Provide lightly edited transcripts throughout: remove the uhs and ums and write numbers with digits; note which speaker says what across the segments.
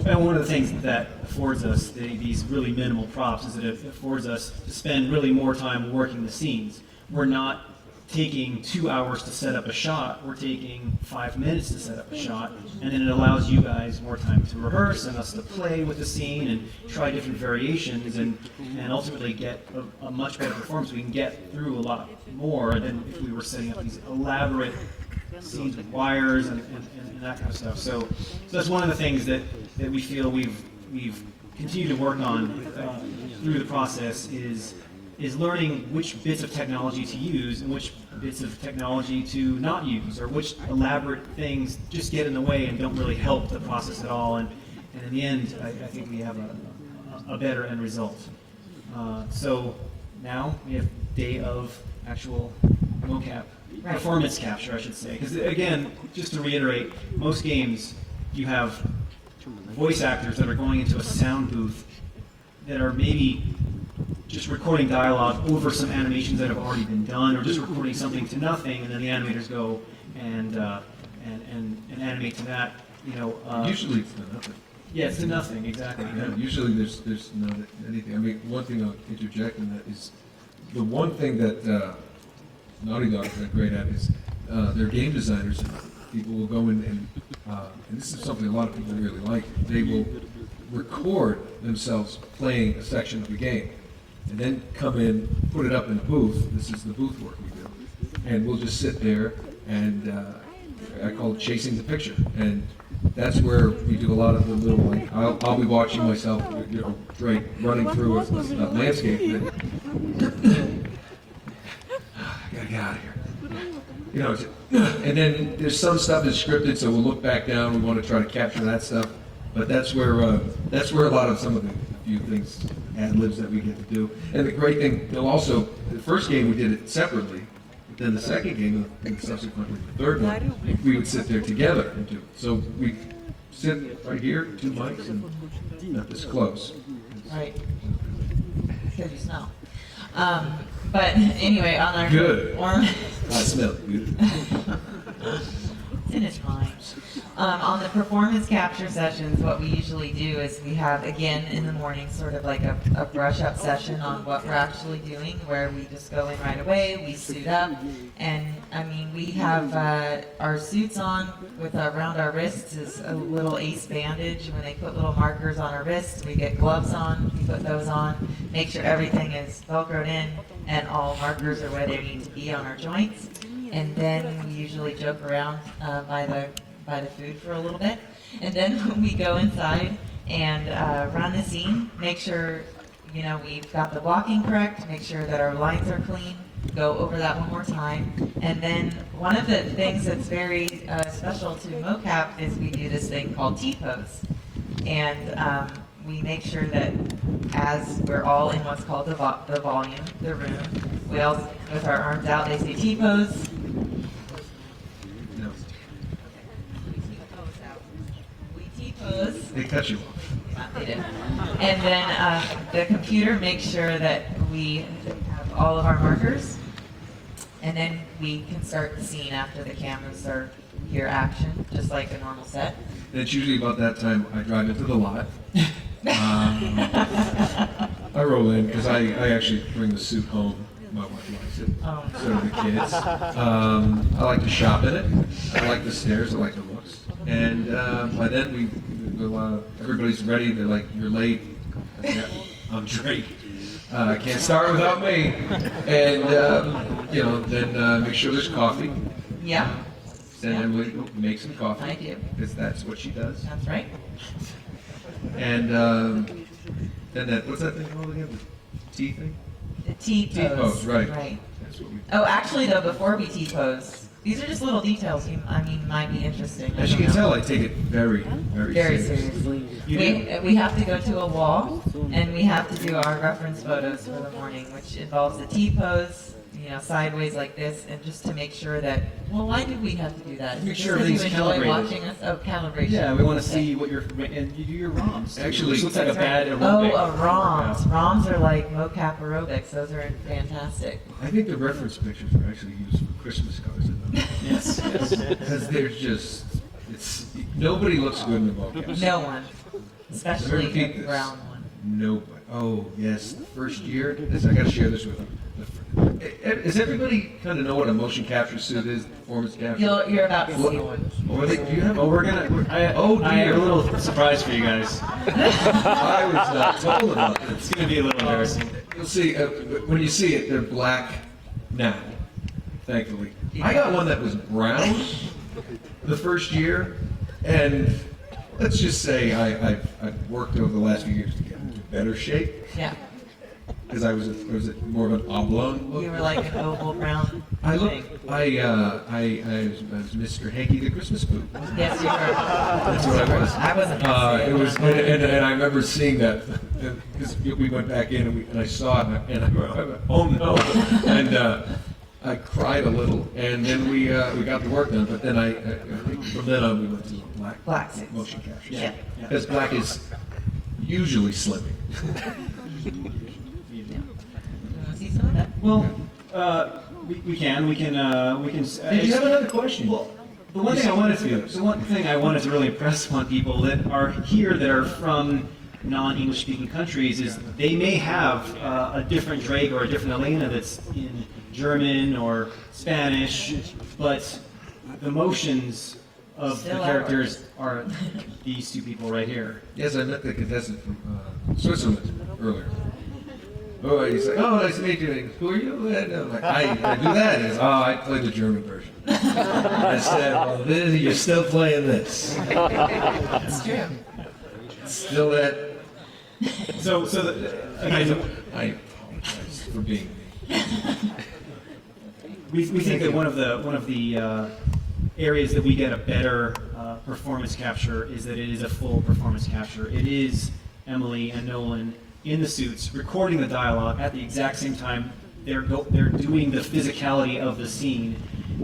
Speaker 1: and one of the things that affords us these really minimal props is that it affords us to spend really more time working the scenes. We're not taking 2 hours to set up a shot, we're taking 5 minutes to set up a shot, and then it allows you guys more time to rehearse and us to play with the scene and try different variations and ultimately get a much better performance. We can get through a lot more than if we were setting up these elaborate scenes with wires and that kind of stuff. So that's one of the things that we feel we've continued to work on through the process is learning which bits of technology to use and which bits of technology to not use, or which elaborate things just get in the way and don't really help the process at all. And in the end, I think we have a better end result. So now we have day of actual mocap, performance capture, I should say. Because again, just to reiterate, most games you have voice actors that are going into a sound booth that are maybe just recording dialogue over some animations that have already been done, or just recording something to nothing, and then the animators go and animate to that.
Speaker 2: Usually it's to nothing.
Speaker 1: Yeah, it's to nothing, exactly.
Speaker 2: Yeah, usually there's not anything. I mean, one thing I'll interject in that is the one thing that Naughty Dog is great at is their game designers. People will go in and this is something a lot of people really like. They will record themselves playing a section of the game, and then come in, put it up in the booth. This is the booth work we do. And we'll just sit there and I call it chasing the picture. And that's where we do a lot of the little, like, I'll be watching myself, right, running through a landscape. And I gotta get out of here. And then there's some stuff that's scripted, so we'll look back down, we want to try to capture that stuff. But that's where a lot of some of the few things, ad-libs that we get to do. And the great thing, also, the first game we did it separately, but then the second game, and subsequently the third one, we would sit there together and do it. So we sit right here, 2 mics, and not this close.
Speaker 3: Right. Because you smell. But anyway, on our
Speaker 2: Good. I smell good.
Speaker 3: It's in his mind. On the performance capture sessions, what we usually do is we have, again, in the morning, sort of like a brush-up session on what we're actually doing, where we just go in right away, we suit up, and, I mean, we have our suits on with around our wrists is a little ace bandage. When they put little markers on our wrists, we get gloves on, we put those on, make sure everything is velcroed in, and all markers are where they need to be on our joints. And then we usually joke around by the food for a little bit. And then when we go inside and run the scene, make sure we've got the blocking correct, make sure that our lines are clean, go over that one more time. And then one of the things that's very special to mocap is we do this thing called T-pose. And we make sure that as we're all in what's called the volume, the room, we all, with our arms out, they say T-pose.
Speaker 2: They cut you off.
Speaker 3: They did. And then the computer makes sure that we have all of our markers, and then we can start the scene after the cameras are hear action, just like a normal set.
Speaker 2: And it's usually about that time I drive into the lot. I roll in because I actually bring the suit home. My wife likes it.
Speaker 3: Oh.
Speaker 2: So do the kids. I like to shop in it. I like the stairs. I like the looks. And by then everybody's ready. They're like, "You're late." Yeah, I'm Drake. Can't start without me. And then make sure there's coffee.
Speaker 3: Yeah.
Speaker 2: And then we make some coffee.
Speaker 3: I do.
Speaker 2: Because that's what she does.
Speaker 3: That's right.
Speaker 2: And then what's that thing called again? The tea thing?
Speaker 3: The T-pose.
Speaker 2: T-pose, right.
Speaker 3: Right.
Speaker 2: That's what we do.
Speaker 3: Oh, actually, though, before we T-pose, these are just little details might be interesting.
Speaker 2: As you can tell, I take it very, very,
Speaker 3: Very
Speaker 2: seriously.
Speaker 3: seriously. We have to go to a wall, and we have to do our reference photos for the morning, which involves the T-pose, sideways like this, and just to make sure that, why did we have to do that?
Speaker 1: Make sure
Speaker 3: Because you
Speaker 1: everything's
Speaker 3: enjoy
Speaker 1: calibrated.
Speaker 3: watching us? Oh, calibration.
Speaker 1: Yeah, we want to see what and you do your ROMs.
Speaker 2: Actually,
Speaker 1: which looks like a bad
Speaker 3: Oh,
Speaker 1: aerobic.
Speaker 3: ROMs. ROMs are like mocap aerobics. Those are fantastic.
Speaker 2: I think the reference pictures are actually used for Christmas cards.
Speaker 1: Yes.
Speaker 2: Because they're just, Nobody looks good in the mocap.
Speaker 3: No one, especially
Speaker 2: Repeat
Speaker 3: the
Speaker 2: this.
Speaker 3: brown one.
Speaker 2: Nobody. Oh, yes, the first year. I got to share this with them. Does everybody kind of know what a motion capture suit is? Performance capture.
Speaker 3: You're about to see one.
Speaker 2: Or do you have?
Speaker 1: Well,
Speaker 2: Oh,
Speaker 1: I have
Speaker 2: dear.
Speaker 1: a little surprise for you guys.
Speaker 2: I was not told about this.
Speaker 1: It's going to be a little embarrassing.
Speaker 2: You'll see, when you see it, they're black now, thankfully. I got one that was brown the first year, and let's just say I've worked over the last few years to get into better shape,
Speaker 3: Yeah,
Speaker 2: because I was more of an oblong look.
Speaker 3: you were like an oval brown
Speaker 2: I look,
Speaker 3: thing.
Speaker 2: I was Mr. Hanky the Christmas Pooh.
Speaker 3: Yes, you were.
Speaker 2: That's what I was.
Speaker 3: I wasn't gonna say
Speaker 2: It was, and I remember seeing that because we went back in and I saw it and I went, oh no, and I cried a little, and then we got the work done. But then I think from then on we went to
Speaker 3: Black suits.
Speaker 2: motion capture.
Speaker 3: Yeah.
Speaker 2: Because black is usually slimming.
Speaker 3: You want to see some of that?
Speaker 1: Well, we can.
Speaker 2: Did you have another question?
Speaker 1: Well, the one thing I wanted to really impress upon people that are here that are from non-English speaking countries is they may have a different Drake or a different Elena that's in German or Spanish, but the motions of
Speaker 3: Still
Speaker 1: the characters are these two people right here.
Speaker 2: Yes, I met the contestant from Switzerland earlier. Oh, he's like, oh, nice to meet you. He goes, who are you? And I'm like, I do that. He goes, oh, I play the German version. I said, well, you're still playing this.
Speaker 3: It's true.
Speaker 2: Still that.
Speaker 1: Again,
Speaker 2: I apologize for being me.
Speaker 1: we think that one of the areas that we get a better performance capture is that it is a full performance capture. It is Emily and Nolan in the suits recording the dialogue at the exact same time they're doing the physicality of the scene,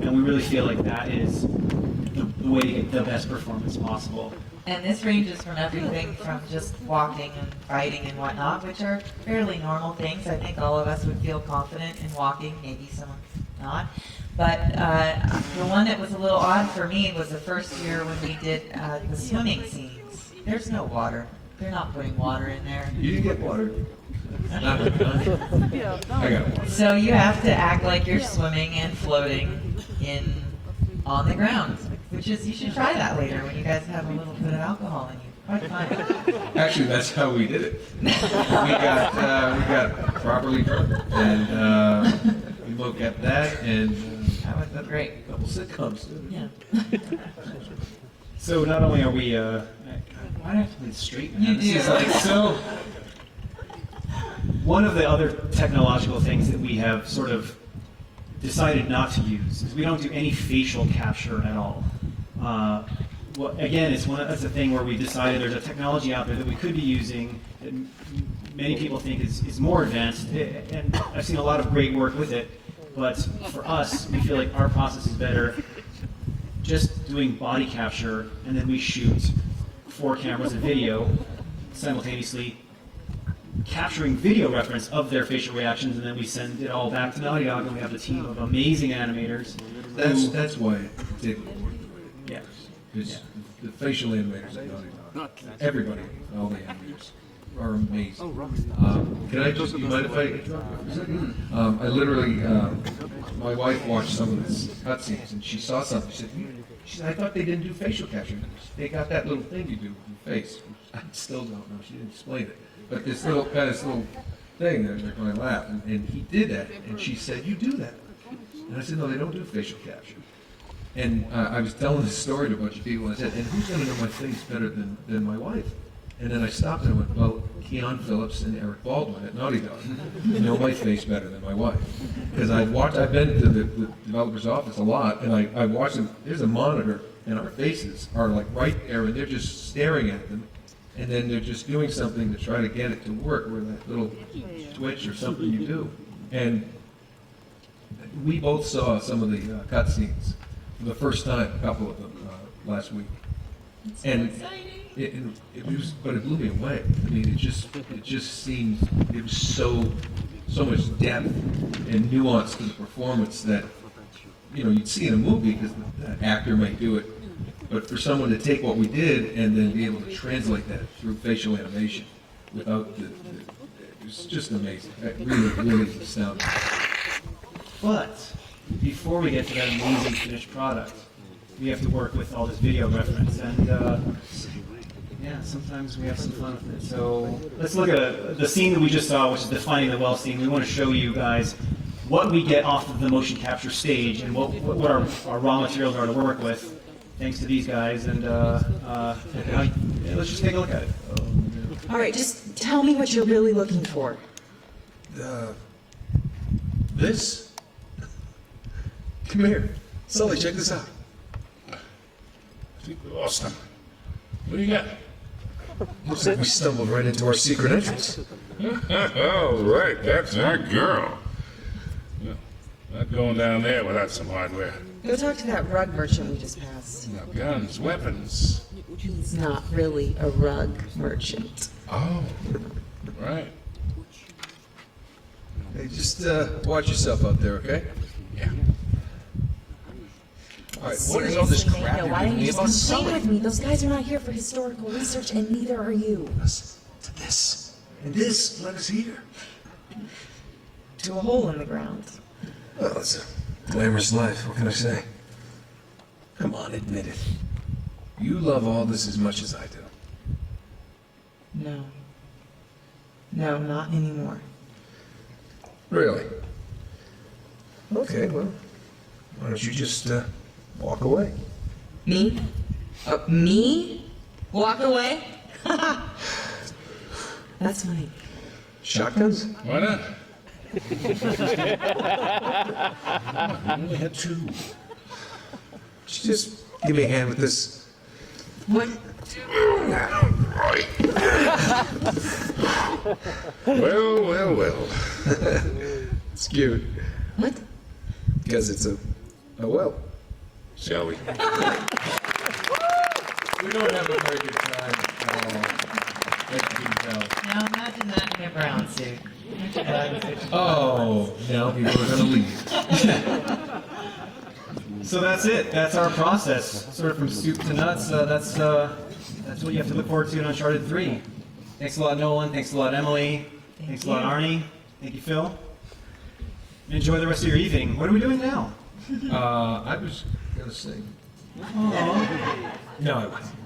Speaker 1: and we really feel like that is the way to get the best performance possible.
Speaker 3: And this ranges from everything from just walking and fighting and whatnot, which are fairly normal things. I think all of us would feel confident in walking, maybe someone not. But the one that was a little odd for me was the first year when we did the swimming scenes. There's no water. They're not putting water in there.
Speaker 2: You didn't get water? Not I got water.
Speaker 3: So you have to act like you're swimming and floating on the ground, which is, you should try that later when you guys have a little bit of alcohol in you. Quite fun.
Speaker 2: Actually, that's how we did it. We got properly drunk, and we looked at that, and
Speaker 3: That would be great.
Speaker 2: a couple sitcoms.
Speaker 3: Yeah.
Speaker 1: So not only are we, why do I have to play this straight, man?
Speaker 3: You
Speaker 1: This
Speaker 3: do.
Speaker 1: is like so. One of the other technological things that we have sort of decided not to use is we don't do any facial capture at all. Well, again, that's a thing where we decided there's a technology out there that we could be using that many people think is more advanced, and I've seen a lot of great work with it. But for us, we feel like our process is better just doing body capture, and then we shoot 4 cameras of video simultaneously capturing video reference of their facial reactions, and then we send it all back to Naughty Dog, and we have a team of amazing animators.
Speaker 2: That's why it didn't work.
Speaker 1: Yeah.
Speaker 2: Because the facial animators at Naughty Dog, everybody, all the animators, are amazing. Can I just, you mind if I interrupt for a second? I literally, my wife watched some of this cutscenes, and she saw something. She said, I thought they didn't do facial capture. They got that little thing you do with your face. I still don't know. She didn't explain it. But this little thing that they're going to laugh, and he did that, and she said, you do that. And I said, no, they don't do facial capture. And I was telling this story to a bunch of people, and I said, and who's going to know my face better than my wife? And then I stopped and I went, well, Keon Phillips and Eric Baldwin at Naughty Dog know my face better than my wife. Because I've been to the developer's office a lot, and I watched them, there's a monitor, and our faces are like right there, and they're just staring at them. And then they're just doing something to try to get it to work, where that little twitch or something you do. And we both saw some of the cutscenes for the first time, a couple of them last week. And it was, but it blew me away. I mean, it just seemed, it was so much depth and nuance to the performance that, you'd see in a movie because the actor might do it, But for someone to take what we did and then be able to translate that through facial animation without it was just amazing. Really, really astounding.
Speaker 1: But before we get to that amazing finished product, we have to work with all this video reference, and yeah, sometimes we have some fun with it. So let's look at the scene that we just saw, which is defining the well scene. We want to show you guys what we get off of the motion capture stage and what our raw materials are to work with, thanks to these guys. And yeah, let's just take a look at it.
Speaker 4: All right, just tell me what you're really looking for.
Speaker 5: This? Come here. Sully, check this out.
Speaker 6: I think we lost him. What do you got?
Speaker 5: Looks like we stumbled right into our secret entrance.
Speaker 6: Oh, right, that's our girl. Yeah, not going down there without some hardware.
Speaker 4: Go talk to that rug merchant we just passed.
Speaker 6: Now, guns, weapons.
Speaker 4: He's not really a rug merchant.
Speaker 6: Oh, right.
Speaker 5: Hey, just watch yourself out there, okay?
Speaker 6: Yeah.
Speaker 5: All right, what is all this crap
Speaker 4: No,
Speaker 5: you're
Speaker 4: why
Speaker 5: giving
Speaker 4: don't
Speaker 5: me
Speaker 4: you
Speaker 5: about
Speaker 4: just complain
Speaker 5: Sully?
Speaker 4: with me? Those guys are not here for historical research, and neither are you.
Speaker 5: Listen to this. And this led us here.
Speaker 4: To a hole in the ground.
Speaker 5: Well, it's a glamorous life, what can I say? Come on, admit it. You love all this as much as I do.
Speaker 3: No. No, not anymore.
Speaker 5: Really? Okay, well, why don't you just walk away?
Speaker 3: Me? Me? Walk away? That's funny.
Speaker 5: Shotguns?
Speaker 6: Why not? We only had two.
Speaker 5: Just give me a hand with this.
Speaker 3: What?
Speaker 6: Right. Well.
Speaker 5: It's cute.
Speaker 3: What?
Speaker 5: Because it's a well.
Speaker 6: Shall we?
Speaker 2: We don't have a very good time at all. As you can tell.
Speaker 3: Now imagine that in a brown suit.
Speaker 2: Oh, now people are going to leave.
Speaker 1: So that's it. That's our process, sort of from soup to nuts. That's what you have to look forward to in Uncharted 3. Thanks a lot, Nolan. Thanks a lot, Emily. Thanks a lot, Arnie. Thank you, Phil. Enjoy the rest of your evening. What are we doing now?
Speaker 2: I was going to sing.
Speaker 1: Aww.
Speaker 2: No, I wasn't.